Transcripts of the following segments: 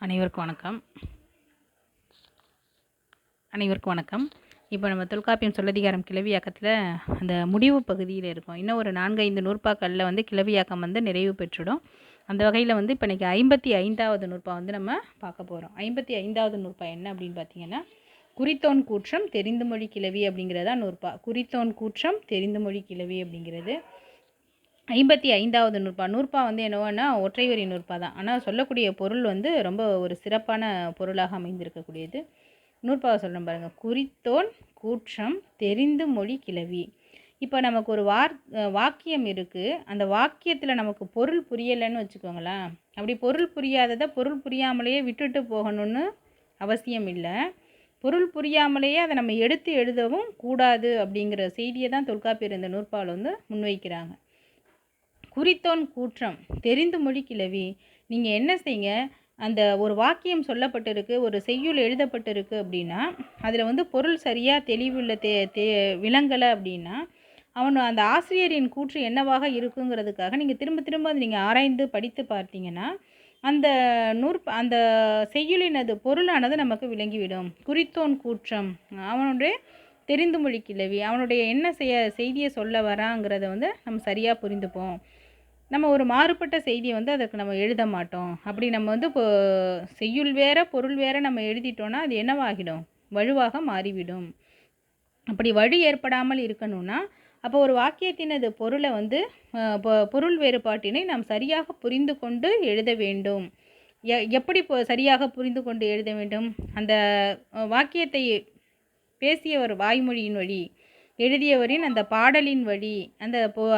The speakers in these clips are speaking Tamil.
அனைவருக்கும் வணக்கம். இப்போ நம்ம தொல்காப்பியம் சொல்லதிகாரம் கிளவியாக்கத்தில் அந்த முடிவு பகுதியில் இருக்கோம். இன்னும் ஒரு 4-5 நூற்பாக்களில் கிளவியாக்கம் நிறைவு பெற்றுடும். அந்த வகையில் இப்போ இன்றைக்கி 55வது நூற்பா நம்ம பார்க்க போகிறோம். 55வது நூற்பா என்ன அப்படின்னு பார்த்தீங்கன்னா, குறித்தோன் கூற்றம் தெரிந்து மொழி கிளவி அப்படிங்கிறதா நூற்பா. குறித்தோன் கூற்றம் தெரிந்து மொழி கிளவி அப்படிங்கிறது 55வது நூற்பா என்னவோன்னா ஒற்றை வரி நூற்பா தான். ஆனால் சொல்லக்கூடிய பொருள் ரொம்ப ஒரு சிறப்பான பொருளாக அமைந்திருக்கக்கூடியது. நூற்பாவை சொல்கிறேன் பாருங்கள். குறித்தோன் கூற்றம் தெரிந்து மொழி கிளவி. இப்போ நமக்கு ஒரு வாக்கியம் இருக்குது. அந்த வாக்கியத்தில் நமக்கு பொருள் புரியலைன்னு வச்சுக்கோங்களேன். அப்படி பொருள் புரியாததை பொருள் புரியாமலேயே விட்டுட்டு போகணும்னு அவசியம் இல்லை. பொருள் புரியாமலேயே அதை நம்ம எடுத்து எழுதவும் கூடாது அப்படிங்கிற செய்தியை தான் தொல்காப்பியர் இந்த நூற்பாவில் முன்வைக்கிறாங்க. குறித்தோன் கூற்றம் தெரிந்து மொழி கிளவி. நீங்கள் என்ன செய்யுங்க, அந்த ஒரு வாக்கியம் சொல்லப்பட்டிருக்கு, ஒரு செய்யுள் எழுதப்பட்டிருக்கு அப்படின்னா அதில் பொருள் சரியாக தெளிவுள்ள விளங்கலை அப்படின்னா அந்த ஆசிரியரின் கூற்று என்னவாக இருக்குங்கிறதுக்காக நீங்கள் திரும்ப திரும்ப அதை நீங்கள் ஆராய்ந்து படித்து பார்த்தீங்கன்னா அந்த செய்யுளின் அது பொருளானது நமக்கு விளங்கிவிடும். குறித்தோன் கூற்றம் அவனுடைய தெரிந்து மொழி கிளவி, அவனுடைய என்ன செய்தியை சொல்ல வராங்கிறத நம்ம சரியாக புரிந்துப்போம். நம்ம ஒரு மாறுபட்ட செய்தியை அதற்கு நம்ம எழுத மாட்டோம். அப்படி நம்ம இப்போ செய்யுள் வேற பொருள் வேற நம்ம எழுதிட்டோன்னா அது என்னவாகிடும், வலுவாக மாறிவிடும். அப்படி வழி ஏற்படாமல் இருக்கணும்னா அப்போ ஒரு வாக்கியத்தினது பொருளை பொருள் வேறுபாட்டினை நாம் சரியாக புரிந்து கொண்டு எழுத வேண்டும். எப்படி சரியாக புரிந்து கொண்டு எழுத வேண்டும்? அந்த வாக்கியத்தை பேசியவர் வாய்மொழியின் வழி, எழுதியவரின் அந்த பாடலின் வழி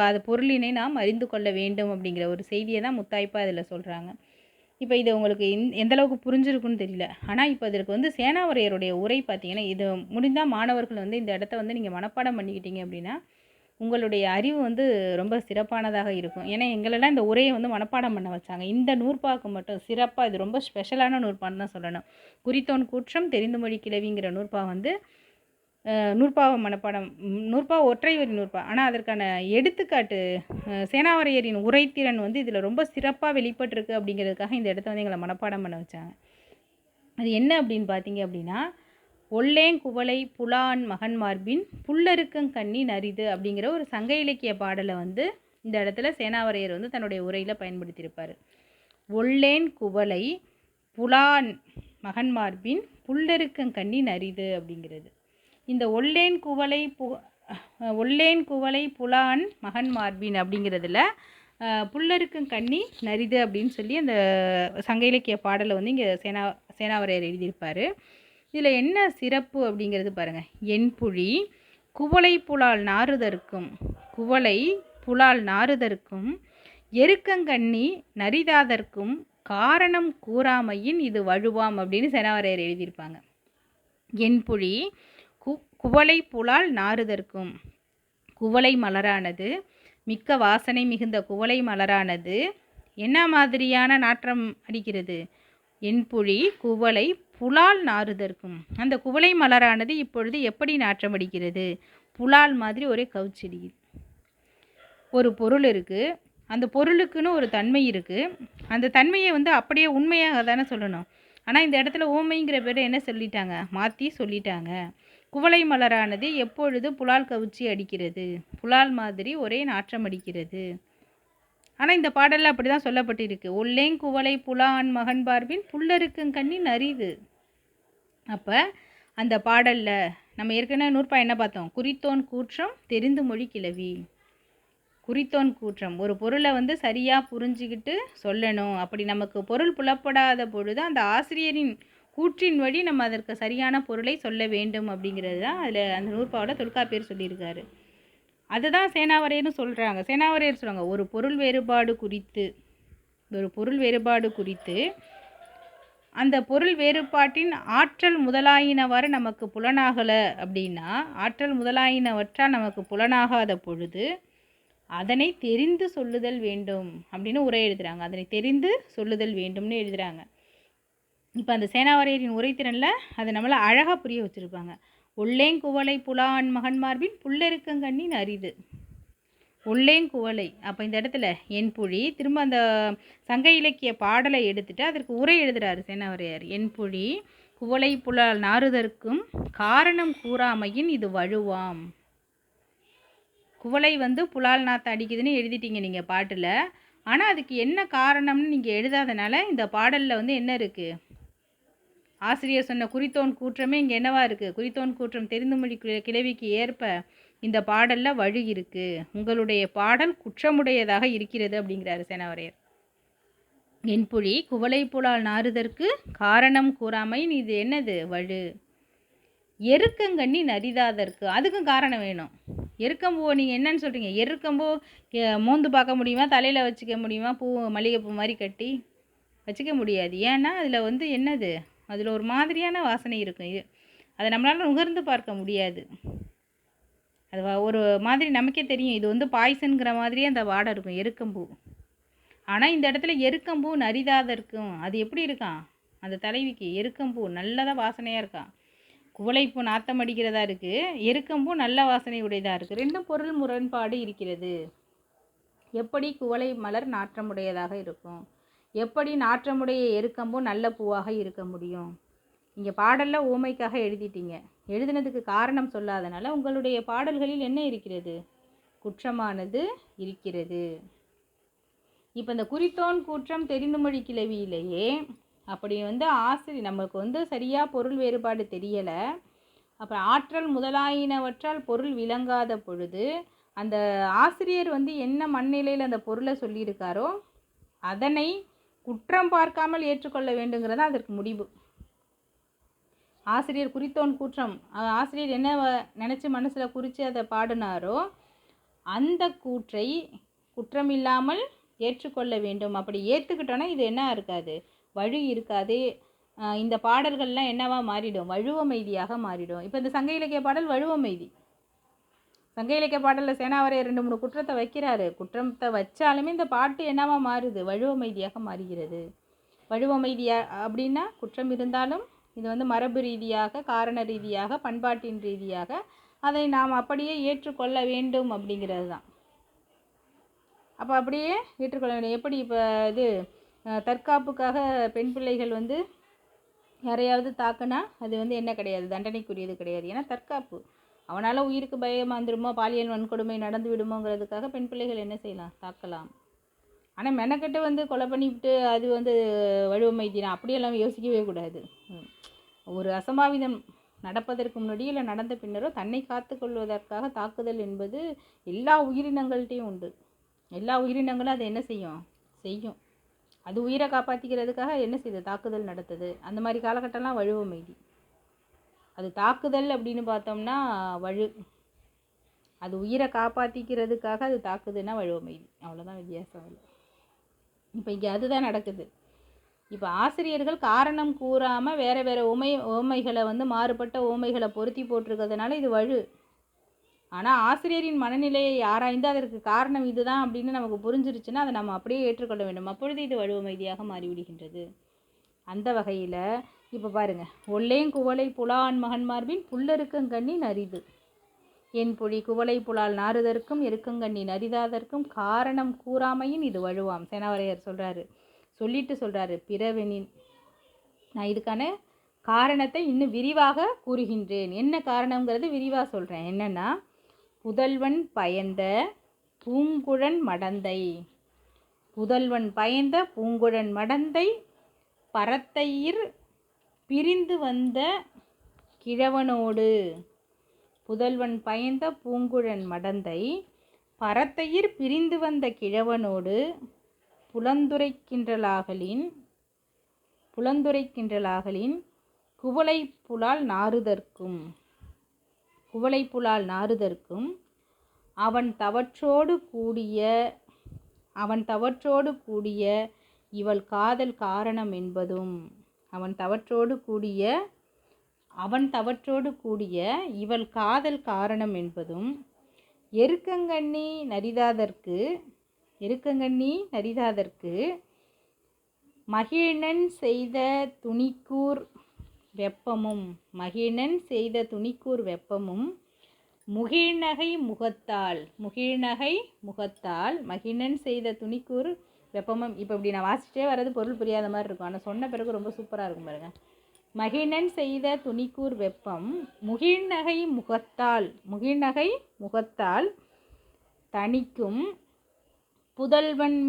அது பொருளினை நாம் அறிந்து கொள்ள வேண்டும் அப்படிங்கிற ஒரு செய்தியை தான் முத்தாய்ப்பாக அதில் சொல்கிறாங்க. இப்போ இது உங்களுக்கு எந்தளவுக்கு புரிஞ்சிருக்குன்னு தெரியல. ஆனால் இப்போ இதற்கு சேனாவரையருடைய உரை பார்த்தீங்கன்னா, இது முடிந்தால் மாணவர்கள் இந்த இடத்த நீங்கள் மனப்பாடம் பண்ணிக்கிட்டீங்க அப்படின்னா உங்களுடைய அறிவு ரொம்ப சிறப்பானதாக இருக்கும். ஏன்னா எங்களெல்லாம் இந்த உரையை மனப்பாடம் பண்ண வச்சாங்க. இந்த நூற்பாக்கு மட்டும் சிறப்பாக இது ரொம்ப ஸ்பெஷலான நூற்பான்னு தான் சொல்லணும். குறித்தோன் கூற்றம் தெரிந்து மொழி கிளவிங்கிற நூற்பா நூற்பாவை மனப்பாடம், நூற்பா ஒற்றை வரி நூற்பா. ஆனால் அதற்கான எடுத்துக்காட்டு சேனாவரையரின் உரைத்திறன் இதில் ரொம்ப சிறப்பாக வெளிப்பட்டிருக்கு அப்படிங்கிறதுக்காக இந்த இடத்த எங்களை மனப்பாடம் பண்ண வச்சாங்க. அது என்ன அப்படின்னு பார்த்தீங்க அப்படின்னா, ஒல்லேங்குவளை புலான் மகன் மார்பின் புல்லருக்கங்கண்ணி நரிது அப்படிங்கிற ஒரு சங்க இலக்கிய பாடலை இந்த இடத்துல சேனாவரையர் தன்னுடைய உரையில் பயன்படுத்தியிருப்பார். ஒல்லேன் குவளை புலான் மகன் மார்பின் புல்லருக்கங்கண்ணி நரிது அப்படிங்கிறது. இந்த ஒல்லேன் குவளை புலான் மகன் மார்பின் அப்படிங்கிறதுல புல்லருக்கங்கண்ணி நரிது அப்படின்னு சொல்லி அந்த சங்க இலக்கிய பாடலை இங்கே சேனாவரையர் எழுதியிருப்பார். இதில் என்ன சிறப்பு அப்படிங்கிறது பாருங்கள். என்புழி குவளை புலால் நாறுதற்கும் எருக்கங்கண்ணி நரிதாதற்கும் காரணம் கூறாமையின் இது வழுவாம் அப்படின்னு சேனாவரையர் எழுதியிருப்பாங்க. என்புழி குவளை புலால் நாறுதற்கும், குவளை மலரானது மிக்க வாசனை மிகுந்த குவளை மலரானது என்ன மாதிரியான நாற்றம் அடிக்கிறது? என்புழி குவளை புலால் நாறுதற்கும், அந்த குவளை மலரானது இப்பொழுது எப்படி நாற்றம் அடிக்கிறது? புலால் மாதிரி ஒரே கவுச்செடி. ஒரு பொருள் இருக்குது, அந்த பொருளுக்குன்னு ஒரு தன்மை இருக்குது. அந்த தன்மையை அப்படியே உண்மையாக தானே சொல்லணும். ஆனால் இந்த இடத்துல ஊமைங்கிற பேரை என்ன சொல்லிட்டாங்க, மாற்றி சொல்லிட்டாங்க. குவளை மலரானது எப்பொழுது புலால் கவுச்சி அடிக்கிறது, புலால் மாதிரி ஒரே நாற்றம் அடிக்கிறது. ஆனால் இந்த பாடலில் அப்படி தான் சொல்லப்பட்டிருக்கு. ஒல்லேங்குவளை புலான் மகன் பார்பின் புல்லருக்கங்கண்ணி நரிது. அப்போ அந்த பாடலில் நம்ம ஏற்கனவே நூற்பா என்ன பார்த்தோம்? குறித்தோன் கூற்றம் தெரிந்து மொழி கிளவி. குறித்தோன் கூற்றம் ஒரு பொருளை சரியாக புரிஞ்சுக்கிட்டு சொல்லணும். அப்படி நமக்கு பொருள் புலப்படாத பொழுது அந்த ஆசிரியரின் கூற்றின் வழி நம்ம அதற்கு சரியான பொருளை சொல்ல வேண்டும் அப்படிங்கிறது தான் அதில் அந்த நூற்பாவோட தொல்காப்பியர் சொல்லியிருக்காரு. அதுதான் சேனாவரையர்னு சொல்கிறாங்க. சேனாவரையர் சொல்கிறாங்க, ஒரு பொருள் வேறுபாடு குறித்து அந்த பொருள் வேறுபாட்டின் ஆற்றல் முதலாயினவாறு நமக்கு புலனாகலை அப்படின்னா, ஆற்றல் முதலாயினவற்றால் நமக்கு புலனாகாத பொழுது அதனை தெரிந்து சொல்லுதல் வேண்டும் அப்படின்னு உரை எழுதுகிறாங்க. அதனை தெரிந்து சொல்லுதல் வேண்டும்னு எழுதுகிறாங்க. இப்போ அந்த சேனாவரையரின் உரைத்திறனில் அதை நம்மளை அழகாக புரிய வச்சுருப்பாங்க. ஒல்லேங்குவளை புலான் மகன் மார்பின் புல்லருக்கங்கண்ணி நரிது. ஒல்லேங்குவளை. அப்போ இந்த இடத்துல என்புழி திரும்ப அந்த சங்க இலக்கிய பாடலை எடுத்துட்டு அதற்கு உரை எழுதுறாரு சேனாவரையார். என்புழி குவளை புலால் நாறுதற்கும் காரணம் கூறாமையின் இது வழுவாம். குவளை புலால் நாற்று அடிக்குதுன்னு எழுதிட்டீங்க நீங்கள் பாட்டில். ஆனால் அதுக்கு என்ன காரணம்னு நீங்கள் எழுதாதனால இந்த பாடலில் என்ன இருக்குது? ஆசிரியர் சொன்ன குறித்தோன் கூற்றமே இங்கே என்னவா இருக்குது? குறித்தோன் கூற்றம் தெரிந்துமொழி கிளவிக்கு ஏற்ப இந்த பாடலில் வழு இருக்குது. உங்களுடைய பாடல் குற்றமுடையதாக இருக்கிறது அப்படிங்கிறாரு சேனாவரையர். என்புழி குவளை புலால் நாறுதற்கு காரணம் கூறாமை இது என்னது? வழு. எருக்கங்கண்ணி நரிதாதற்கு அதுக்கும் காரணம் வேணும். எருக்கம்பூவை நீங்கள் என்னன்னு சொல்கிறீங்க? எருக்கம்பூ மோந்து பார்க்க முடியுமா? தலையில் வச்சுக்க முடியுமா? பூ மல்லிகைப்பூ மாதிரி கட்டி வச்சுக்க முடியாது. ஏன்னா அதில் என்னது? அதில் ஒரு மாதிரியான வாசனை இருக்கும். அதை நம்மளால் நுகர்ந்து பார்க்க முடியாது. அது ஒரு மாதிரி நமக்கே தெரியும். இது பாய்சன்கிற மாதிரியே அந்த வாடை இருக்கும் எருக்கம்பூ. ஆனால் இந்த இடத்துல எருக்கம்பூ நரிதாதற்கும் அது எப்படி இருக்கான்? அந்த தலைவிக்கு எருக்கம்பூ நல்லதாக வாசனையாக இருக்கான். குவளைப்பூ நாத்தம் அடிக்கிறதா இருக்குது, எருக்கம்பூ நல்ல வாசனை உடையதாக இருக்குது. ரெண்டும் பொருள் முரண்பாடு இருக்கிறது. எப்படி குவளை மலர் நாற்றமுடையதாக இருக்கும்? எப்படி நாற்றமுடைய எருக்கம்பூ நல்ல பூவாக இருக்க முடியும்? இங்கே பாடலில் ஊமைக்காக எழுதிட்டீங்க. எழுதினதுக்கு காரணம் சொல்லாதனால உங்களுடைய பாடல்களில் என்ன இருக்கிறது? குற்றமானது இருக்கிறது. இப்போ இந்த குறித்தோன் கூற்றம் தெரிந்துமொழி கிளவியிலேயே அப்படி ஆசிரியர் நம்மளுக்கு சரியாக பொருள் வேறுபாடு தெரியலை. அப்புறம் ஆற்றல் முதலாயினவற்றால் பொருள் விளங்காத பொழுது அந்த ஆசிரியர் என்ன மண்நிலையில் அந்த பொருளை சொல்லியிருக்காரோ அதனை குற்றம் பார்க்காமல் ஏற்றுக்கொள்ள வேண்டுங்கிறது அதற்கு முடிவு. ஆசிரியர் குறித்தோன் கூற்றம் ஆசிரியர் என்ன நினச்சி மனசில் குறித்து அதை பாடினாரோ அந்த கூற்றை குற்றமில்லாமல் ஏற்றுக்கொள்ள வேண்டும். அப்படி ஏற்றுக்கிட்டோன்னா இது என்ன இருக்காது? வழு இருக்காது. இந்த பாடல்கள்லாம் என்னவா மாறிடும்? வழுவமைதியாக மாறிடும். இப்போ இந்த சங்க இலக்கிய பாடல் வழுவமைதி. சங்க இலக்கிய பாடலில் சேனாவரையர் 2-3 குற்றத்தை வைக்கிறாரு. குற்றத்தை வச்சாலுமே இந்த பாட்டு என்னவா மாறுது? வழுவமைதியாக மாறுகிறது. வழுவமைதியா அப்படின்னா குற்றம் இருந்தாலும் இது மரபு ரீதியாக, காரண ரீதியாக, பண்பாட்டின் ரீதியாக அதை நாம் அப்படியே ஏற்றுக்கொள்ள வேண்டும் அப்படிங்கிறது தான். அப்போ அப்படியே ஏற்றுக்கொள்ள வேண்டும். எப்படி இப்போ இது தற்காப்புக்காக பெண் பிள்ளைகள் யாரையாவது தாக்குனா அது என்ன கிடையாது? தண்டனைக்குரியது கிடையாது. ஏன்னா தற்காப்பு. அவனால் உயிருக்கு பயமாக வந்துடுமோ, பாலியல் வன்கொடுமை நடந்து விடுமோங்கிறதுக்காக பெண் பிள்ளைகள் என்ன செய்யலாம்? தாக்கலாம். ஆனால் மெனக்கெட்டு கொலை பண்ணிவிட்டு அது வலுவமைதினா அப்படியெல்லாம் யோசிக்கவே கூடாது. ஒரு அசம்பாவிதம் நடப்பதற்கு முன்னாடியோ இல்லை நடந்த பின்னரோ தன்னை காத்து கொள்வதற்காக தாக்குதல் என்பது எல்லா உயிரினங்கள்கிட்டையும் உண்டு. எல்லா உயிரினங்களும் அதை என்ன செய்யும். அது உயிரை காப்பாற்றிக்கிறதுக்காக என்ன செய்யுது? தாக்குதல் நடத்துது. அந்த மாதிரி காலகட்டம்லாம் வலுவமைதி. அது தாக்குதல் அப்படின்னு பார்த்தோம்னா அது உயிரை காப்பாற்றிக்கிறதுக்காக அது தாக்குதுன்னா வலுவமைதி. அவ்வளோதான் வித்தியாசம். இப்போ இங்கே அதுதான் நடக்குது. இப்போ ஆசிரியர்கள் காரணம் கூறாமல் வேறு ஓமைகளை மாறுபட்ட ஓமைகளை பொருத்தி போட்டிருக்கிறதுனால இது வழு. ஆனால் ஆசிரியரின் மனநிலையை ஆராய்ந்து அதற்கு காரணம் இதுதான் அப்படின்னு நமக்கு புரிஞ்சிருச்சுன்னா அதை நம்ம அப்படியே ஏற்றுக்கொள்ள வேண்டும். அப்பொழுது இது வலுவமைதியாக மாறிவிடுகின்றது. அந்த வகையில் இப்போ பாருங்கள், ஒல்லேங் குவளை புலான் மகன்மார்பின் புல்லெருக்கங்கண்ணி நரிது. என்புழி குவளை புலால் நாறுதற்கும் எருக்கங்கண்ணி நரிதாதற்கும் காரணம் கூறாமையின் இது வழுவாம். சேனாவரையர் சொல்கிறாரு பிறவெனின். நான் இதுக்கான காரணத்தை இன்னும் விரிவாக கூறுகின்றேன். என்ன காரணங்கிறது விரிவாக சொல்கிறேன். என்னென்னா, புதல்வன் பயந்த பூங்குழன் மடந்தை. புதல்வன் பயந்த பூங்குழன் மடந்தை பரத்தையிர் பிரிந்து வந்த கிழவனோடு. புதல்வன் பயந்த பூங்குழன் மடந்தை பரத்தையிர் பிரிந்து வந்த கிழவனோடு புலந்துரைக்கின்றலாகலின் குவளை புலால் நாறுதற்கும் அவன் தவற்றோடு கூடிய இவள் காதல் காரணம் என்பதும் இவள் காதல் காரணம் என்பதும் எருக்கங்கண்ணி நரிதாதற்கு மகிழ்நன் செய்த துணிக்கூர் வெப்பமும் முகிழ்நகை முகத்தால், முகிழ்நகை முகத்தால் மகிழன் செய்த துணிக்கூர் வெப்பமும். இப்போ இப்படி நான் வாசிச்சே வர்றது பொருள் புரியாத மாதிரி இருக்கும், ஆனால் சொன்ன பிறகு ரொம்ப சூப்பராக இருக்கும் பாருங்க. மகிழன் செய்த துணிக்கூர் வெப்பம் முகிழ்நகை முகத்தால், முகிழ்நகை முகத்தால் தணிக்கும் புதல்வன்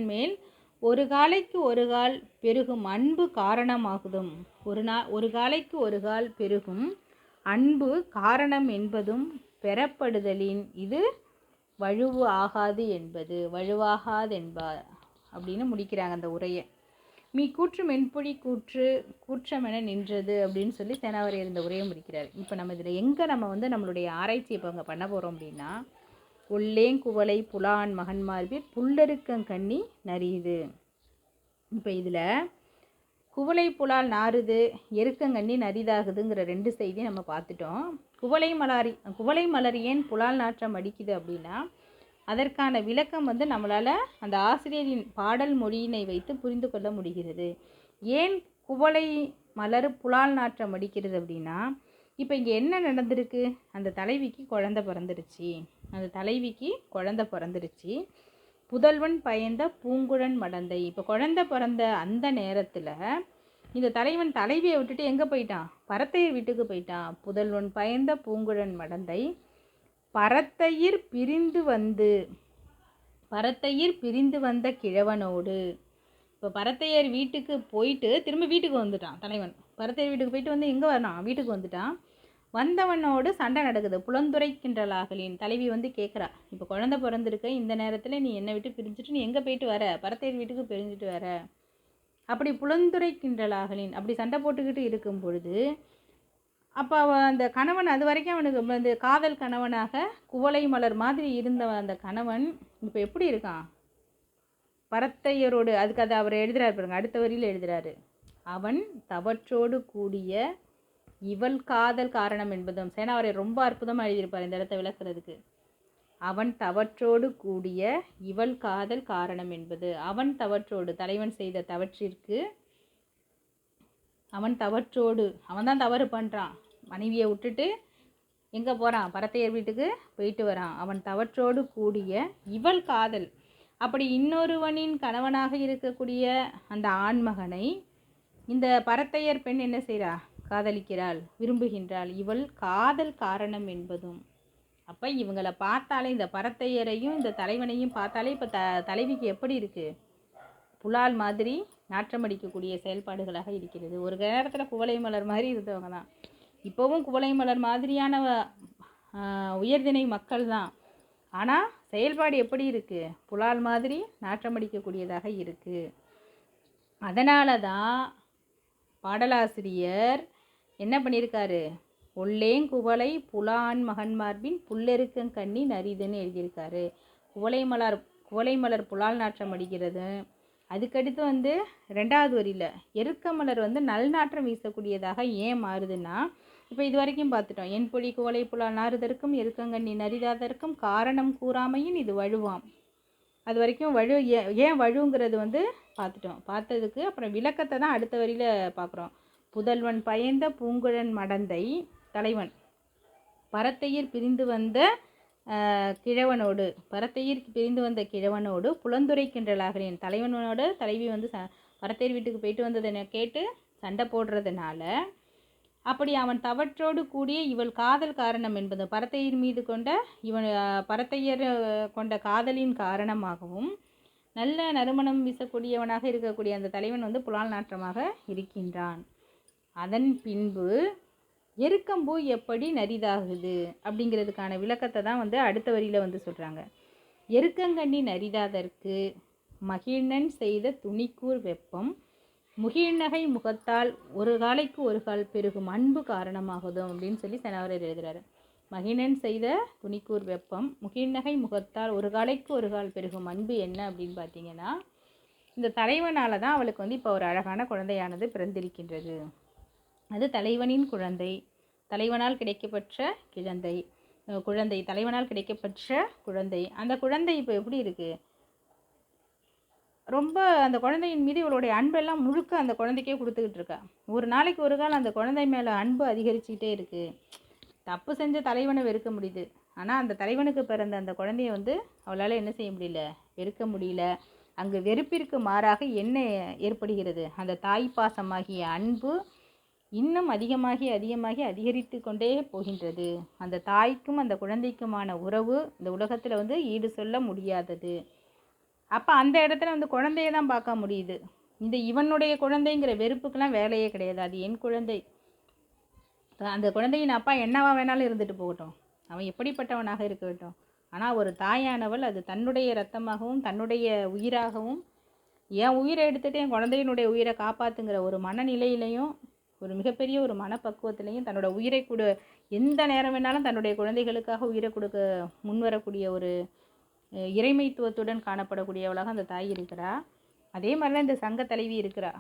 மேல் ஒரு காலைக்கு ஒரு கால் பெருகும் அன்பு காரணமாகுதும். ஒரு காலைக்கு ஒரு கால் பெருகும் அன்பு காரணம் என்பதும் பெறப்படுதலின் இது வழுவு ஆகாது என்பார் அப்படின்னு முடிக்கிறாங்க அந்த உரையை. மீ கூற்று மென்பொழி கூற்றமென நின்றது அப்படின்னு சொல்லி சேனாவரையர் இந்த உரையை முடிக்கிறார். இப்போ நம்ம இதில் எங்கே நம்மளுடைய ஆராய்ச்சி இப்போ அங்கே பண்ண போகிறோம் அப்படின்னா, ஒல்லேங்குவளை புலான் மகன்மார்பில் புல்லருக்கங்கண்ணி நரியுது. இப்போ இதில் குவளை புலால் நாறுது, எருக்கங்கண்ணி நரிதாகுதுங்கிற 2 செய்தி நம்ம பார்த்துட்டோம். குவளை மலர் ஏன் புலால் நாற்றம் அடிக்குது அப்படின்னா, அதற்கான விளக்கம் நம்மளால் அந்த ஆசிரியரின் பாடல் மொழியினை வைத்து புரிந்து கொள்ள முடிகிறது. ஏன் குவளை மலர் புலால் நாற்றம் அடிக்கிறது அப்படின்னா, இப்போ இங்கே என்ன நடந்திருக்கு, அந்த தலைவிக்கு குழந்தை பிறந்துருச்சு. புதல்வன் பயந்த பூங்குழன் மடந்தை. இப்போ குழந்தை பிறந்த அந்த நேரத்தில் இந்த தலைவன் தலைவியை விட்டுட்டு எங்கே போயிட்டான், பரத்தையர் வீட்டுக்கு போயிட்டான். புதல்வன் பயந்த பூங்குழன் மடந்தை பரத்தையர் பிரிந்து வந்த கிழவனோடு. இப்போ பரத்தையர் வீட்டுக்கு போயிட்டு திரும்ப வீட்டுக்கு வந்துட்டான் தலைவன். பரத்தையர் வீட்டுக்கு போயிட்டு எங்கே வரான், வீட்டுக்கு வந்துட்டான். வந்தவனோடு சண்டை நடக்குது. புலந்துரைக்கின்றலாகலின் தலைவி கேட்குறா, இப்போ குழந்தை பிறந்திருக்க இந்த நேரத்தில் நீ என்னை விட்டு பிரிஞ்சுட்டு நீ எங்கே போயிட்டு வர, பரத்தையர் வீட்டுக்கு பிரிஞ்சுட்டு வர. அப்படி புலந்துரைக்கின்றலாகலின் அப்படி சண்டை போட்டுக்கிட்டு இருக்கும் பொழுது, அப்போ அந்த கணவன் அது வரைக்கும் அவனுக்கு அந்த காதல் கணவனாக குவளை மலர் மாதிரி இருந்த அந்த கணவன் இப்போ எப்படி இருக்கான், பரத்தையரோடு. அதுக்கு அதை அவர் எழுதுறாரு பாருங்க, அடுத்த வரியில் எழுதுறாரு. அவன் தவற்றோடு கூடிய இவள் காதல் காரணம் என்பதும். சேனாவரையர் ரொம்ப அற்புதமாக எழுதியிருப்பார் இந்த இடத்த விளக்குறதுக்கு. அவன் தவற்றோடு கூடிய இவள் காதல் காரணம் என்பது. அவன் தவற்றோடு, தலைவன் செய்த தவற்றிற்கு, அவன் தான் தவறு பண்ணுறான். மனைவியை விட்டுட்டு எங்கே போகிறான், பரத்தையர் வீட்டுக்கு போயிட்டு வரான். அவன் தவற்றோடு கூடிய இவள் காதல், அப்படி இன்னொருவனின் கணவனாக இருக்கக்கூடிய அந்த ஆண்மகனை இந்த பரத்தையர் பெண் என்ன செய்கிறா, காதலிக்கிறாள், விரும்புகின்றாள். இவள் காதல் காரணம் என்பதும். அப்போ இவங்களை பார்த்தாலே, இந்த பரத்தையரையும் இந்த தலைவனையும் பார்த்தாலே இப்போ தலைவிக்கு எப்படி இருக்குது, புலால் மாதிரி நாற்றமடிக்கக்கூடிய செயல்பாடுகளாக இருக்கிறது. ஒரு நேரத்தில் குவளை மலர் மாதிரி இருந்தவங்க தான், இப்போவும் குவளை மலர் மாதிரியான உயர்திணை மக்கள் தான். ஆனால் செயல்பாடு எப்படி இருக்குது, புலால் மாதிரி நாற்றமடிக்கக்கூடியதாக இருக்குது. அதனால தான் பாடலாசிரியர் என்ன பண்ணியிருக்காரு, ஒல்லேங்குவளை புலான் மகன்மார்பின் புல்லெருக்கங்கண்ணி நரிதுன்னு எழுதியிருக்காரு. குவளை மலர் புலால் நாற்றம் அடிக்கிறது. அதுக்கடுத்து 2வது வரியில் எருக்க மலர் நல் நாற்றம் வீசக்கூடியதாக ஏன் மாறுதுன்னா, இப்போ இது வரைக்கும் பார்த்துட்டோம். என் பொழி குவளை புலால் நாறுதற்கும் எருக்கங்கண்ணி நரிதாதற்கும் காரணம் கூறாமையின் இது வழுவாம். அது வரைக்கும் ஏன் வழுங்கிறது பார்த்துட்டோம். பார்த்ததுக்கு அப்புறம் விளக்கத்தை தான் அடுத்த வரியில் பார்க்குறோம். புதல்வன் பயந்த பூங்குழன் மடந்தை தலைவன் பரத்தையர் பிரிந்து வந்த கிழவனோடு புலந்துரைக்கின்றலாகிறேன். தலைவனோட தலைவி பரத்தையர் வீட்டுக்கு போயிட்டு வந்ததை கேட்டு சண்டை போடுறதுனால, அப்படி அவன் தவற்றோடு கூடிய இவள் காதல் காரணம் என்பது பரத்தையர் கொண்ட காதலின் காரணமாகவும் நல்ல நறுமணம் வீசக்கூடியவனாக இருக்கக்கூடிய அந்த தலைவன் புலால் நாற்றமாக இருக்கின்றான். அதன் பின்பு எருக்கம்பூ எப்படி நரிதாகுது அப்படிங்கிறதுக்கான விளக்கத்தை தான் அடுத்த வரியில் சொல்கிறாங்க. எருக்கங்கண்ணி நரிதாதற்கு மகிழ்நன் செய்த துணிக்கூர் வெப்பம் முகிழ்நகை முகத்தால் ஒரு காலைக்கு ஒரு கால் பெருகும் அன்பு காரணமாகுதும் அப்படின்னு சொல்லி சேனாவரையர் எழுதுகிறாரு. மகிழன் செய்த துணிக்கூர் வெப்பம் முகிழ்நகை முகத்தால் ஒரு காலைக்கு ஒரு கால் பெருகும் அன்பு என்ன அப்படின்னு பார்த்தீங்கன்னா, இந்த தலைவனால் தான் அவளுக்கு இப்போ ஒரு அழகான குழந்தையானது பிறந்திருக்கின்றது. அது தலைவனின் குழந்தை, தலைவனால் கிடைக்கப்பெற்ற குழந்தை. அந்த குழந்தை இப்போ எப்படி இருக்குது, ரொம்ப அந்த குழந்தையின் மீது இவளுடைய அன்பெல்லாம் முழுக்க அந்த குழந்தைக்கே கொடுத்துக்கிட்டு இருக்கா. ஒரு நாளைக்கு ஒரு கால் அந்த குழந்தை மேலே அன்பு அதிகரிச்சுக்கிட்டே இருக்குது. தப்பு செஞ்ச தலைவனை வெறுக்க முடியுது, ஆனால் அந்த தலைவனுக்கு பிறந்த அந்த குழந்தைய வந்து அவளால் என்ன செய்ய முடியல, வெறுக்க முடியல. அங்கு வெறுப்பிற்கு மாறாக என்ன ஏற்படுகிறது, அந்த தாய்ப்பாசமாகிய அன்பு இன்னும் அதிகமாகி அதிகமாகி அதிகரித்து கொண்டே போகின்றது. அந்த தாய்க்கும் அந்த குழந்தைக்குமான உறவு இந்த உலகத்தில் வந்து ஈடு சொல்ல முடியாதது. அப்போ அந்த இடத்துல வந்து குழந்தைய தான் பார்க்க முடியுது. இந்த இவனுடைய குழந்தைங்கிற வெறுப்புக்கெல்லாம் வேலையே கிடையாது. அது என் குழந்தை, அந்த குழந்தையின் அப்பா என்னவா வேணாலும் இருந்துட்டு போகட்டும், அவன் எப்படிப்பட்டவனாக இருக்கட்டும். ஆனால் ஒரு தாயானவள் அது தன்னுடைய இரத்தமாகவும் தன்னுடைய உயிராகவும், என் உயிரை எடுத்துகிட்டு என் குழந்தையினுடைய உயிரை காப்பாற்றுங்கிற ஒரு மனநிலையிலையும் ஒரு மிகப்பெரிய ஒரு மனப்பக்குவத்திலையும் தன்னோட உயிரை கூட எந்த நேரம் வேணாலும் தன்னுடைய குழந்தைகளுக்காக உயிரை கொடுக்க முன்வரக்கூடிய ஒரு இறைமைத்துவத்துடன் காணப்படக்கூடியவளாக அந்த தாய் இருக்கிறா. அதே மாதிரி தான் இந்த சங்க தலைவி இருக்கிறா.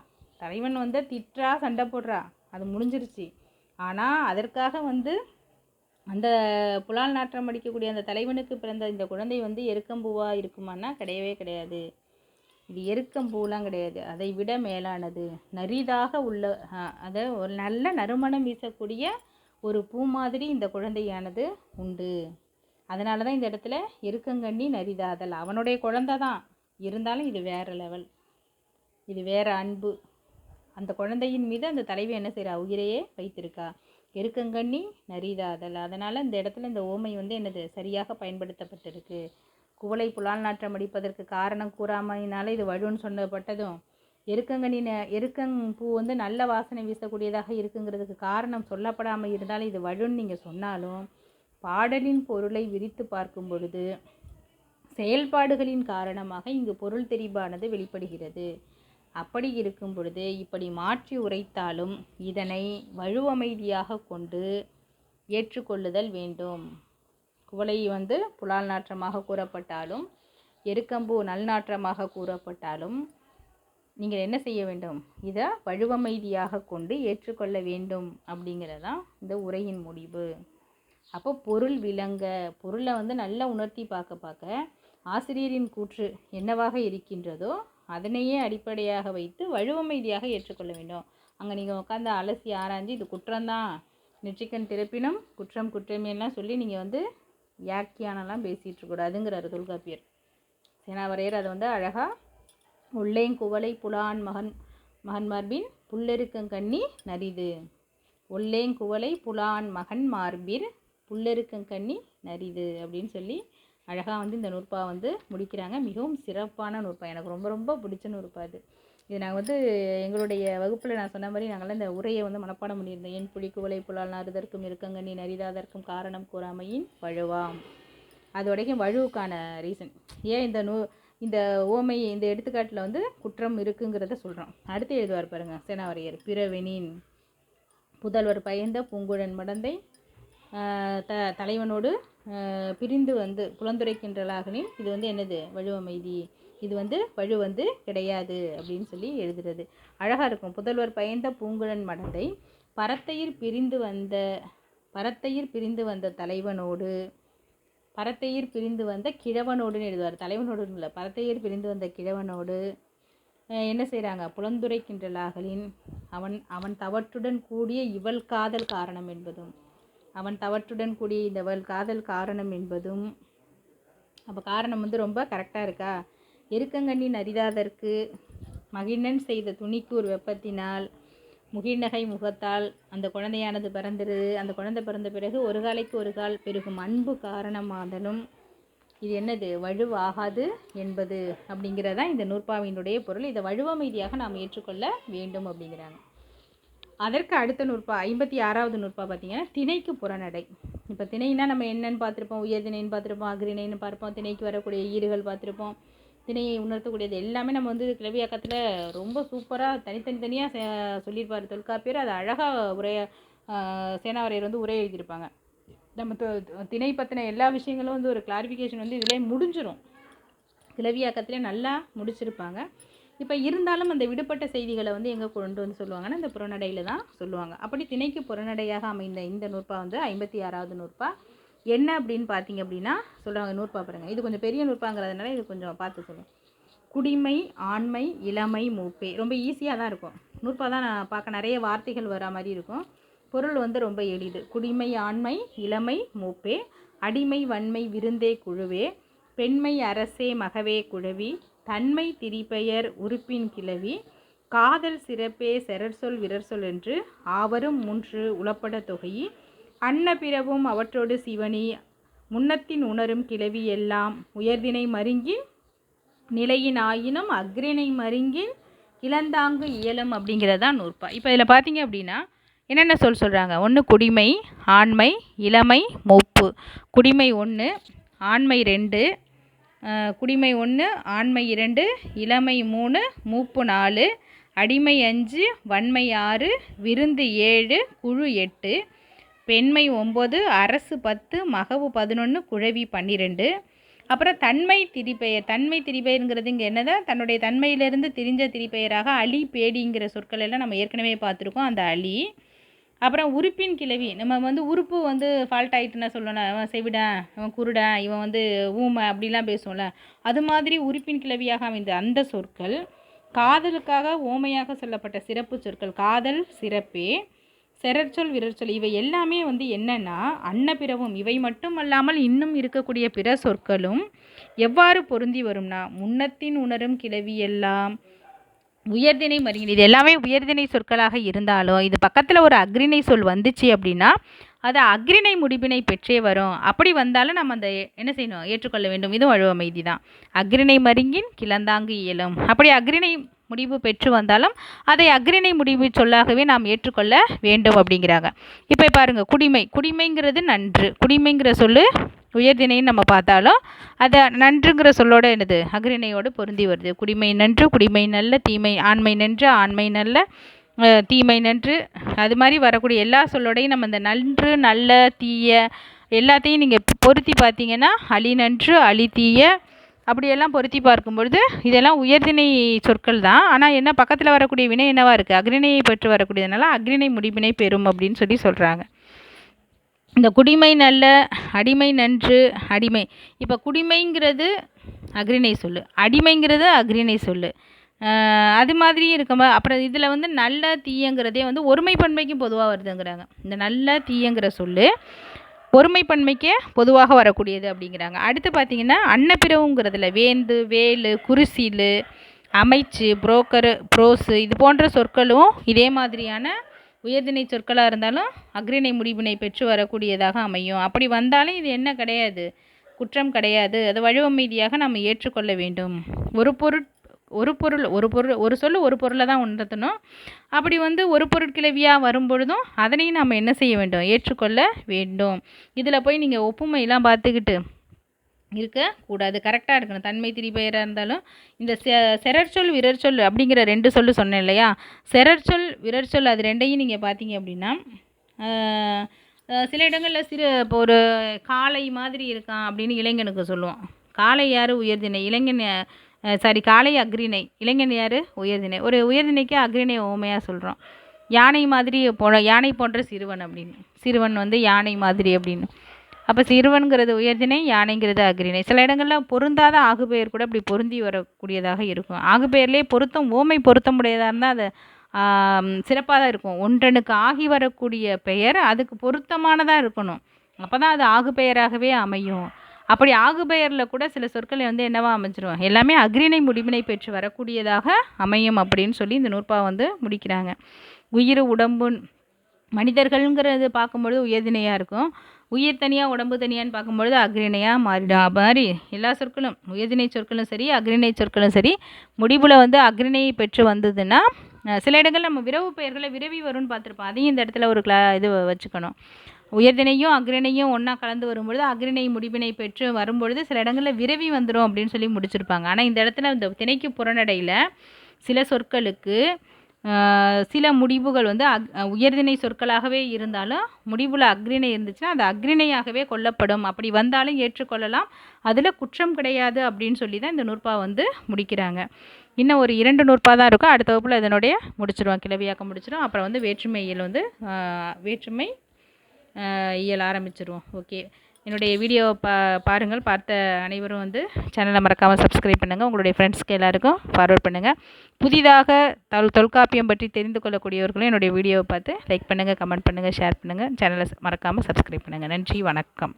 தலைவன் வந்து திட்டுறா, சண்டை போடுறா, அது முடிஞ்சிருச்சு. ஆனால் அதற்காக வந்து அந்த புலால் நாற்றம் அடிக்கக்கூடிய அந்த தலைவனுக்கு பிறந்த இந்த குழந்தை வந்து எருக்கம்பூவாக இருக்குமான்னா கிடையவே கிடையாது. இது எருக்கம்பூலாம் கிடையாது, அதை விட மேலானது, நரிதாக உள்ள அதை ஒரு நல்ல நறுமணம் வீசக்கூடிய ஒரு பூ மாதிரி இந்த குழந்தையானது உண்டு. அதனால தான் இந்த இடத்துல எருக்கங்கண்ணி நரிதாதல். அவனுடைய குழந்தை தான் இருந்தாலும் இது வேறு லெவல், இது வேறு அன்பு. அந்த குழந்தையின் மீது அந்த தலைவி என்ன செய்கிறா, உயிரையே வைத்திருக்கா. எருக்கங்கண்ணி நரிதாதல். அதனால் இந்த இடத்துல இந்த ஓமை வந்து என்னது சரியாக பயன்படுத்தப்பட்டிருக்கு. குவளை புலால் நாற்றம் அடிப்பதற்கு காரணம் கூறாமையினால இது வழுன்னு சொல்லப்பட்டதும், எருக்கம்பூ வந்து நல்ல வாசனை வீசக்கூடியதாக இருக்குங்கிறதுக்கு காரணம் சொல்லப்படாமல் இருந்தாலும் இது வழுன்னு நீங்கள் சொன்னாலும், பாடலின் பொருளை விரித்து பார்க்கும் பொழுது செயல்பாடுகளின் காரணமாக இங்கு பொருள் தெரிபானது வெளிப்படுகிறது. அப்படி இருக்கும் பொழுது இப்படி மாற்றி உரைத்தாலும் இதனை வழுவமைதியாக கொண்டு ஏற்றுக்கொள்ளுதல் வேண்டும். குவளை வந்து புலால் நாற்றமாக கூறப்பட்டாலும் எருக்கம்பூ நல்நாற்றமாக கூறப்பட்டாலும் நீங்கள் என்ன செய்ய வேண்டும், இதை வழுவமைதியாக கொண்டு ஏற்றுக்கொள்ள வேண்டும் அப்படிங்கிறதான் இந்த உரையின் முடிவு. அப்போ பொருள் விளங்க, பொருளை வந்து நல்லா உணர்த்தி பார்க்க ஆசிரியரின் கூற்று என்னவாக இருக்கின்றதோ அதனையே அடிப்படையாக வைத்து வழுவமைதியாக ஏற்றுக்கொள்ள வேண்டும். அங்கே நீங்கள் உட்காந்து அலசி ஆராய்ஞ்சு இது குற்றம்தான், நெற்றிக்கண் திறப்பினும் குற்றம் குற்றமேலாம் சொல்லி நீங்கள் வந்து வியாக்கியானலாம் பேசிகிட்டு இருக்கக்கூடாதுங்கிறார் தொல்காப்பியர். சேனாவரையர் அதை வந்து அழகாக ஒல்லேங்குவளை புலான் மகன் மார்பின் புல்லெருக்கங்கண்ணி நரிது, ஒல்லேங்குவளை புலான் மகன் மார்பில் புல்லெருக்கங்கண்ணி நரிது அப்படின்னு சொல்லி அழகாக வந்து இந்த நூற்பா வந்து முடிக்கிறாங்க. மிகவும் சிறப்பான நூற்பா, எனக்கு ரொம்ப ரொம்ப பிடிச்ச நூற்பா இது. இது நாங்கள் வந்து எங்களுடைய வகுப்பில் நான் சொன்ன மாதிரி நாங்கள்லாம் இந்த உரையை வந்து மனப்பாடம் பண்ணியிருந்தோம். என் புலிக்குவளை புலால் நாறுதற்கும் இருக்கங்கண்ணி நரிதாதற்கும் காரணம் கூறாமையின் வழுவாம். அதோடையும் வழுவுக்கான ரீசன் ஏன் இந்த ஓமை இந்த எடுத்துக்காட்டில் வந்து குற்றம் இருக்குங்கிறத சொல்கிறோம். அடுத்து எழுதுவார் பாருங்க சேனாவரையர். பிறவெனின் புதல்வர் பயந்த பூங்குழன் மடந்தை தலைவனோடு பிரிந்து வந்து புலந்துரைக்கின்றலாகனின் இது வந்து என்னது வழுவமைதி, இது வந்து வழு வந்து கிடையாது அப்படின்னு சொல்லி எழுதுறது அழகாக இருக்கும். புதல்வர் பயந்த பூங்குழன் மடந்தை பரத்தையில் பிரிந்து வந்த தலைவனோடு, பரத்தையில் பிரிந்து வந்த கிழவனோடுன்னு எழுதுவார். தலைவனோடு இல்லை, பரத்தையில் பிரிந்து வந்த கிழவனோடு என்ன செய்கிறாங்க, புலந்துரைக்கின்றலாகலின் அவன் தவற்றுடன் கூடிய இவள் காதல் காரணம் என்பதும், அவன் தவற்றுடன் கூடிய இந்தவள் காதல் காரணம் என்பதும். அப்போ காரணம் வந்து ரொம்ப கரெக்டாக இருக்கா. எருக்கங்கண்ணின் அரிதாதற்கு மகிழ்நன் செய்த துணிக்கூர் வெப்பத்தினால் முகிழ்நகை முகத்தால் அந்த குழந்தையானது பிறந்திருது. அந்த குழந்தை பிறந்த பிறகு ஒரு காலைக்கு ஒரு கால் பெருகும் அன்பு காரணமாதலும் இது என்னது வழுவாகாது என்பது அப்படிங்கிறதா இந்த நூற்பாவினுடைய பொருள். இதை வழுவமைதியாக நாம் ஏற்றுக்கொள்ள வேண்டும் அப்படிங்கிறாங்க. அதற்கு அடுத்த நூற்பா 56வது நூற்பா பார்த்திங்கன்னா திணைக்கு புறநடை. இப்போ திணைனா நம்ம என்னன்னு பார்த்துருப்போம், உயர்திணைன்னு பார்த்துருப்போம், அக்ரிணைன்னு பார்ப்போம், திணைக்கு வரக்கூடிய ஈடுகள் பார்த்துருப்போம். திணையை உணர்த்தக்கூடியது எல்லாமே நம்ம வந்து கிளவியாக்கத்தில் ரொம்ப சூப்பராக தனித்தனியாக சொல்லியிருப்பார் தொல்காப்பியர். அது அழகாக சேனாவரையர் வந்து உரை எழுதியிருப்பாங்க. நம்ம திணை பற்றின எல்லா விஷயங்களும் வந்து ஒரு கிளாரிஃபிகேஷன் வந்து இதிலே முடிஞ்சிடும், கிளவியாக்கத்திலே நல்லா முடிச்சிருப்பாங்க. இப்போ இருந்தாலும் அந்த விடுபட்ட செய்திகளை வந்து எங்கே கொண்டு வந்து சொல்லுவாங்கன்னா இந்த புறநடையில் தான் சொல்லுவாங்க. அப்படி திணைக்கு புறநடையாக அமைந்த இந்த நூற்பா வந்து 56வது நூற்பா என்ன அப்படின்னு பார்த்தீங்க அப்படின்னா சொல்லுவாங்க. நூற்பா பாருங்கள், இது கொஞ்சம் பெரிய நூற்பாங்கிறதுனால இது கொஞ்சம் பார்த்து சொல்லுவோம். குடிமை, ஆண்மை, இளமை, மூப்பே. ரொம்ப ஈஸியாக தான் இருக்கும் நூற்பா தான். நான் பார்க்க நிறைய வார்த்தைகள் வர மாதிரி இருக்கும். பொருள் வந்து ரொம்ப எளிது. குடிமை ஆண்மை இளமை மூப்பே, அடிமை வன்மை விருந்தே குழுவே, பெண்மை அரசே மகவே குழவி, தன்மை திரிபெயர் உறுப்பின் கிளவி, காதல் சிறப்பே செரற்சொல் விரற்சொல் என்று ஆவரும் மூன்று உளப்பட தொகையி, அன்ன பிறவும் அவற்றோடு சிவனி, முன்னத்தின் உணரும் கிளவி எல்லாம், உயர்தினை மருங்கின் நிலையின் ஆயினும் அக்ரிணை மருங்கின் இளந்தாங்கு இயலும் அப்படிங்கிறதான் நூற்பா. இப்போ இதில் பார்த்தீங்க அப்படின்னா என்னென்ன சொல்கிறாங்க. ஒன்று குடிமை, ஆண்மை, இளமை, மூப்பு. குடிமை 1, ஆண்மை 2, குடிமை 1, ஆண்மை 2, இளமை 3, மூப்பு 4, அடிமை 5, வன்மை 6, விருந்து 7, குழு 8, பெண்மை 9, அரசு 10, மகவு 11, குழவி 12. அப்புறம் தன்மை திரிபெயர். தன்மை திரிபெயருங்கிறது இங்கே என்னதான் தன்னுடைய தன்மையிலிருந்து திரிஞ்ச திரிபெயராக அலி பேடிங்கிற சொற்கள் எல்லாம் நம்ம ஏற்கனவே பார்த்துருக்கோம். அந்த அலி. அப்புறம் உறுப்பின் கிளவி. நம்ம வந்து உறுப்பு வந்து ஃபால்ட் ஆகிட்டுன்னா சொல்லணும். இவன் செவிடன், இவன் குருடன், இவன் வந்து ஊமை அப்படிலாம் பேசுவோம்ல. அது மாதிரி உறுப்பின் கிளவியாக அமைந்த அந்த சொற்கள். காதலுக்காக ஓமையாக சொல்லப்பட்ட சிறப்பு சொற்கள். காதல் சிறப்பே, செரற்சொல் விரற்சொல் இவை எல்லாமே வந்து என்னென்னா அன்னபிறவும் இவை மட்டும் அல்லாமல் இன்னும் இருக்கக்கூடிய பிற சொற்களும் எவ்வாறு பொருந்தி வரும்னா முன்னத்தின் உணரும் கிளவி எல்லாம் உயர்திணை மருங்கின். இது எல்லாமே உயர்திணை சொற்களாக இருந்தாலும் இது பக்கத்தில் ஒரு அக்ரிணை சொல் வந்துச்சு அப்படின்னா அது அக்ரிணை முடிபினை பெற்றே வரும். அப்படி வந்தாலும் நம்ம அந்த என்ன செய்யணும், ஏற்றுக்கொள்ள வேண்டும். இதுவும் வழுவமைதி தான். அக்ரிணை மருங்கின் கிளந்தாங்கு இயலும். அப்படி அக்ரிணை முடிவு பெற்று வந்தாலும் அதை அக்ரிணை முடிவு சொல்லாகவே நாம் ஏற்றுக்கொள்ள வேண்டும் அப்படிங்கிறாங்க. இப்போ பாருங்கள், குடிமை. குடிமைங்கிறது நன்று. குடிமைங்கிற சொல்லு உயர்திணைன்னு நம்ம பார்த்தாலும் அதை நன்றுங்கிற சொல்லோட என்னது அக்ரிணையோடு பொருந்தி வருது. குடிமை நன்று, குடிமை நல்ல, தீமை ஆண்மை நன்று, ஆண்மை நல்ல, தீமை நன்று. அது மாதிரி வரக்கூடிய எல்லா சொல்லோடையும் நம்ம இந்த நன்று நல்ல தீய எல்லாத்தையும் நீங்கள் பொருத்தி பார்த்தீங்கன்னா அலி நன்று அலி தீய அப்படியெல்லாம் பொருத்தி பார்க்கும்பொழுது இதெல்லாம் உயர்திணை சொற்கள் தான். ஆனால் என்ன பக்கத்தில் வரக்கூடிய வினை என்னவா இருக்குது, அக்ரிணையை பெற்று வரக்கூடியதுனால அக்ரிணை முடிவினை பெறும் அப்படின்னு சொல்கிறாங்க. இந்த குடிமை நல்ல, அடிமை நன்று, அடிமை. இப்போ குடிமைங்கிறது அக்ரிணை சொல்லு, அடிமைங்கிறது அக்ரிணை சொல்லு. அது மாதிரி இருக்கும்போது அப்புறம் இதில் வந்து நல்ல தீயங்கிறதே வந்து ஒருமை பன்மைக்கும் பொதுவாக வருதுங்கிறாங்க. இந்த நல்ல தீயங்கிற சொல்லு ஒருமை பன்மைக்கே பொதுவாக வரக்கூடியது அப்படிங்கிறாங்க. அடுத்து பார்த்திங்கன்னா அன்னப்பிறவுங்கிறதுல வேந்து, வேலு, குருசீலு, அமைச்சு, புரோக்கரு, புரோஸு இது போன்ற சொற்களும் இதே மாதிரியான உயர்திணை சொற்களாக இருந்தாலும் அக்ரிணை முடிவினை பெற்று வரக்கூடியதாக அமையும். அப்படி வந்தாலும் இது என்ன கிடையாது, குற்றம் கிடையாது. அது வழுவமைதியாக நம்ம ஏற்றுக்கொள்ள வேண்டும். ஒரு சொல்லு ஒரு பொருளை தான் உணர்த்தணும். அப்படி வந்து ஒரு பொருட்கிழவியாக வரும்பொழுதும் அதனையும் நம்ம என்ன செய்ய வேண்டும், ஏற்றுக்கொள்ள வேண்டும். இதில் போய் நீங்கள் ஒப்புமையெல்லாம் பார்த்துக்கிட்டு இருக்கக்கூடாது, கரெக்டாக இருக்கணும். தன்மை திரிபெயராக இருந்தாலும் இந்த செரற்சொல் விரற்சொல் அப்படிங்கிற 2 சொல்லு சொன்னேன் இல்லையா, செரற்சொல் விரற்சொல் அது ரெண்டையும் நீங்கள் பார்த்தீங்க அப்படின்னா சில இடங்களில் இப்போ ஒரு காளை மாதிரி இருக்கான் அப்படின்னு இளைஞனுக்கு சொல்லுவோம். காளை யார், உயர்திணை. இளைஞன் காளை அக்ரிணை, இளைஞன் யார், உயர்திணை. ஒரு உயர்திணைக்கு அக்ரிணை ஓமையாக சொல்கிறோம். யானை மாதிரி யானை போன்ற சிறுவன் அப்படின்னு, சிறுவன் வந்து யானை மாதிரி அப்படின்னு. அப்போ சிறுவன்கிறது உயர்திணை, யானைங்கிறது அக்ரிணை. சில இடங்களில் பொருந்தாத ஆகுபெயர் கூட இப்படி பொருந்தி வரக்கூடியதாக இருக்கும். ஆகுபெயர்லேயே பொருத்தம் ஓமை பொருத்தமுடையதாக இருந்தால் அது சிறப்பாக தான் இருக்கும். ஒன்றனுக்கு ஆகி வரக்கூடிய பெயர் அதுக்கு பொருத்தமானதாக இருக்கணும். அப்போ தான் அது ஆகுபெயராகவே அமையும். அப்படி ஆகுபெயரில் கூட சில சொற்களை வந்து என்னவா அமைச்சிருவோம், எல்லாமே அக்ரிணை முடிவினை பெற்று வரக்கூடியதாக அமையும் அப்படின்னு சொல்லி இந்த நூற்பா வந்து முடிக்கிறாங்க. உயிர் உடம்பு மனிதர்கள்ங்கிறது பார்க்கும்பொழுது உயர்திணையாக இருக்கும். உயிர் தனியாக உடம்பு தனியான்னு பார்க்கும்பொழுது அக்ரிணையாக மாறிடும். மாதிரி எல்லா சொற்களும் உயர்திணை சொற்களும் சரி அக்ரிணை சொற்களும் சரி முடிவில் வந்து அக்ரிணையை பெற்று வந்ததுன்னா சில இடங்கள் நம்ம விரவு பெயர்களை விரவி வரும்னு பார்த்துருப்போம். அதையும் இந்த இடத்துல ஒரு இது வச்சுக்கணும். உயர்திணையும் அக்ரிணையும் ஒன்றா கலந்து வரும்பொழுது அக்ரிணை முடிவினை பெற்று வரும்பொழுது சில இடங்களில் விரவி வந்துடும் அப்படின்னு சொல்லி முடிச்சிருப்பாங்க. ஆனால் இந்த இடத்துல இந்த திணைக்கு புறநடையில் சில சொற்களுக்கு சில முடிவுகள் வந்து உயர்திணை சொற்களாகவே இருந்தாலும் முடிவில் அக்ரிணை இருந்துச்சுன்னா அது அக்ரிணையாகவே கொள்ளப்படும். அப்படி வந்தாலும் ஏற்றுக்கொள்ளலாம், அதில் குற்றம் கிடையாது அப்படின்னு சொல்லி தான் இந்த நூற்பா வந்து முடிக்கிறாங்க. இன்னும் ஒரு 2 நூற்பா தான் இருக்கும். அடுத்த வகுப்பில் இதனுடைய முடிச்சிடுவோம், கிளவியாக்கம் முடிச்சிடும். அப்புறம் வந்து வேற்றுமை இயல் வந்து வேற்றுமை இயல் ஆரம்பிச்சிடுவோம். ஓகே, என்னுடைய வீடியோவை பாருங்கள். பார்த்த அனைவரும் வந்து சேனலை மறக்காமல் சப்ஸ்கிரைப் பண்ணுங்கள். உங்களுடைய ஃப்ரெண்ட்ஸ்க்கு எல்லாருக்கும் ஃபார்வர்ட் பண்ணுங்கள். புதிதாக தொல்காப்பியம் பற்றி தெரிந்து கொள்ளக்கூடியவர்களும் என்னுடைய வீடியோவை பார்த்து லைக் பண்ணுங்கள், கமெண்ட் பண்ணுங்கள், ஷேர் பண்ணுங்கள். சேனலை மறக்காமல் சப்ஸ்கிரைப் பண்ணுங்கள். நன்றி, வணக்கம்.